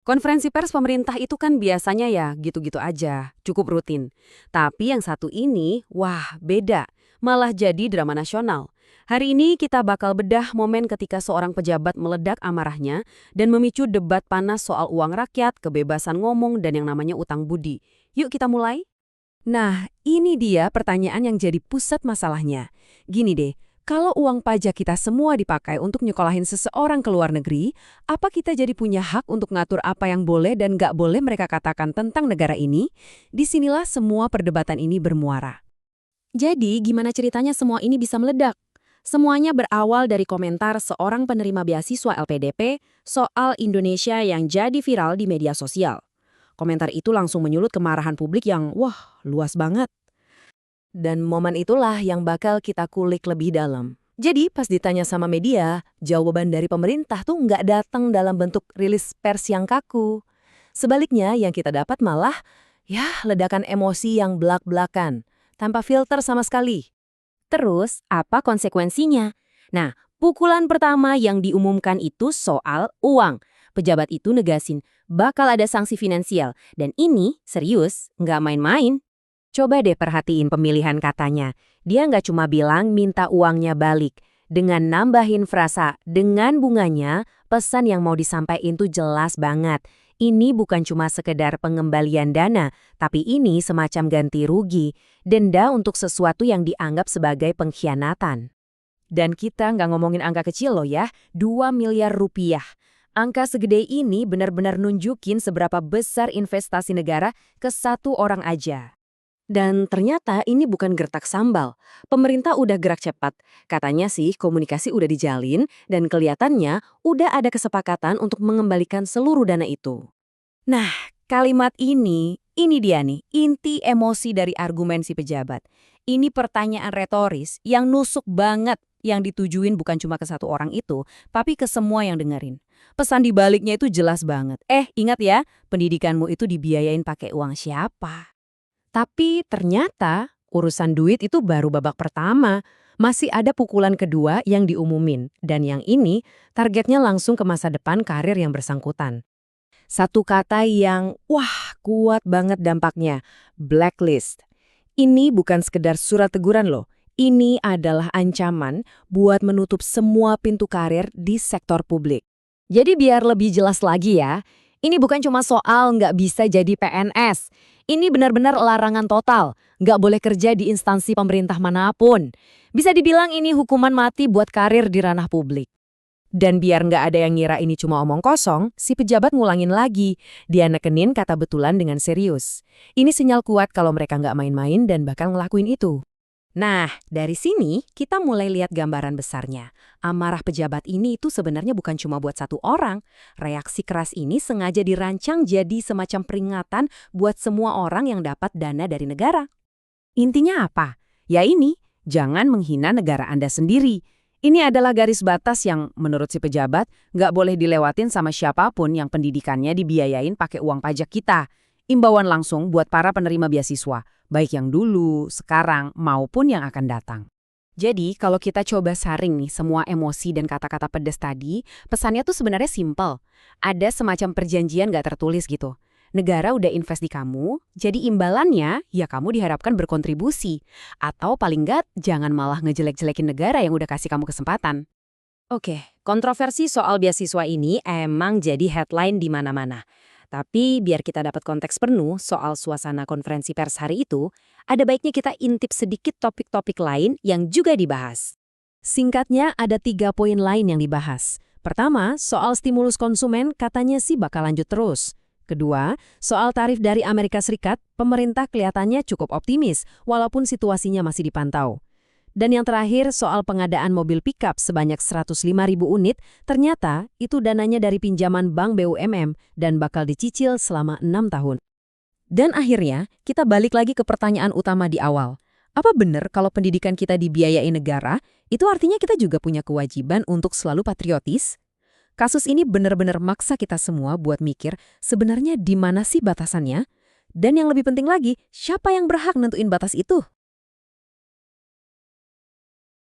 Konferensi pers pemerintah itu kan biasanya ya gitu-gitu aja, cukup rutin. Tapi yang satu ini, wah beda, malah jadi drama nasional. Hari ini kita bakal bedah momen ketika seorang pejabat meledak amarahnya dan memicu debat panas soal uang rakyat, kebebasan ngomong, dan yang namanya utang budi. Yuk kita mulai. Nah, ini dia pertanyaan yang jadi pusat masalahnya. Gini deh, kalau uang pajak kita semua dipakai untuk nyekolahin seseorang ke luar negeri, apa kita jadi punya hak untuk ngatur apa yang boleh dan nggak boleh mereka katakan tentang negara ini? Disinilah semua perdebatan ini bermuara. Jadi, gimana ceritanya semua ini bisa meledak? Semuanya berawal dari komentar seorang penerima beasiswa LPDP soal Indonesia yang jadi viral di media sosial. Komentar itu langsung menyulut kemarahan publik yang, wah, luas banget. Dan momen itulah yang bakal kita kulik lebih dalam. Jadi pas ditanya sama media, jawaban dari pemerintah tuh nggak datang dalam bentuk rilis pers yang kaku. Sebaliknya yang kita dapat malah, ya ledakan emosi yang belak-belakan, tanpa filter sama sekali. Terus, apa konsekuensinya? Nah, pukulan pertama yang diumumkan itu soal uang. Pejabat itu negasin, bakal ada sanksi finansial. Dan ini, serius, nggak main-main. Coba deh perhatiin pemilihan katanya. Dia nggak cuma bilang minta uangnya balik. Dengan nambahin frasa, dengan bunganya, pesan yang mau disampaikan tuh jelas banget. Ini bukan cuma sekedar pengembalian dana, tapi ini semacam ganti rugi, denda untuk sesuatu yang dianggap sebagai pengkhianatan. Dan kita nggak ngomongin angka kecil loh ya, 2 miliar rupiah. Angka segede ini benar-benar nunjukin seberapa besar investasi negara ke satu orang aja. Dan ternyata ini bukan gertak sambal. Pemerintah udah gerak cepat. Katanya sih komunikasi udah dijalin dan kelihatannya udah ada kesepakatan untuk mengembalikan seluruh dana itu. Nah, kalimat ini dia nih, inti emosi dari argumen si pejabat. Ini pertanyaan retoris yang nusuk banget yang ditujuin bukan cuma ke satu orang itu, tapi ke semua yang dengerin. Pesan di baliknya itu jelas banget. Ingat ya, pendidikanmu itu dibiayain pakai uang siapa? Tapi ternyata urusan duit itu baru babak pertama. Masih ada pukulan kedua yang diumumin. Dan yang ini targetnya langsung ke masa depan karir yang bersangkutan. Satu kata yang wah kuat banget dampaknya. Blacklist. Ini bukan sekedar surat teguran loh. Ini adalah ancaman buat menutup semua pintu karir di sektor publik. Jadi biar lebih jelas lagi ya, ini bukan cuma soal nggak bisa jadi PNS. Ini benar-benar larangan total, nggak boleh kerja di instansi pemerintah manapun. Bisa dibilang ini hukuman mati buat karir di ranah publik. Dan biar nggak ada yang ngira ini cuma omong kosong, si pejabat ngulangin lagi. Dia nekenin kata betulan dengan serius. Ini sinyal kuat kalau mereka nggak main-main dan bakal ngelakuin itu. Nah, dari sini kita mulai lihat gambaran besarnya. Amarah pejabat ini itu sebenarnya bukan cuma buat satu orang. Reaksi keras ini sengaja dirancang jadi semacam peringatan buat semua orang yang dapat dana dari negara. Intinya apa? Ya ini, jangan menghina negara Anda sendiri. Ini adalah garis batas yang menurut si pejabat nggak boleh dilewatin sama siapapun yang pendidikannya dibiayain pakai uang pajak kita. Imbauan langsung buat para penerima beasiswa, baik yang dulu, sekarang, maupun yang akan datang. Jadi, kalau kita coba saring nih semua emosi dan kata-kata pedas tadi, pesannya tuh sebenarnya simpel. Ada semacam perjanjian nggak tertulis gitu. Negara udah invest di kamu, jadi imbalannya ya kamu diharapkan berkontribusi. Atau paling nggak, jangan malah ngejelek-jelekin negara yang udah kasih kamu kesempatan. Oke, kontroversi soal beasiswa ini emang jadi headline di mana-mana. Tapi biar kita dapat konteks penuh soal suasana konferensi pers hari itu, ada baiknya kita intip sedikit topik-topik lain yang juga dibahas. Singkatnya, ada 3 poin lain yang dibahas. Pertama, soal stimulus konsumen katanya sih bakal lanjut terus. Kedua, soal tarif dari Amerika Serikat, pemerintah kelihatannya cukup optimis walaupun situasinya masih dipantau. Dan yang terakhir soal pengadaan mobil pickup sebanyak 105.000 unit, ternyata itu dananya dari pinjaman Bank BUMN dan bakal dicicil selama 6 tahun. Dan akhirnya, kita balik lagi ke pertanyaan utama di awal. Apa benar kalau pendidikan kita dibiayai negara, itu artinya kita juga punya kewajiban untuk selalu patriotis? Kasus ini benar-benar maksa kita semua buat mikir sebenarnya di mana sih batasannya? Dan yang lebih penting lagi, siapa yang berhak nentuin batas itu?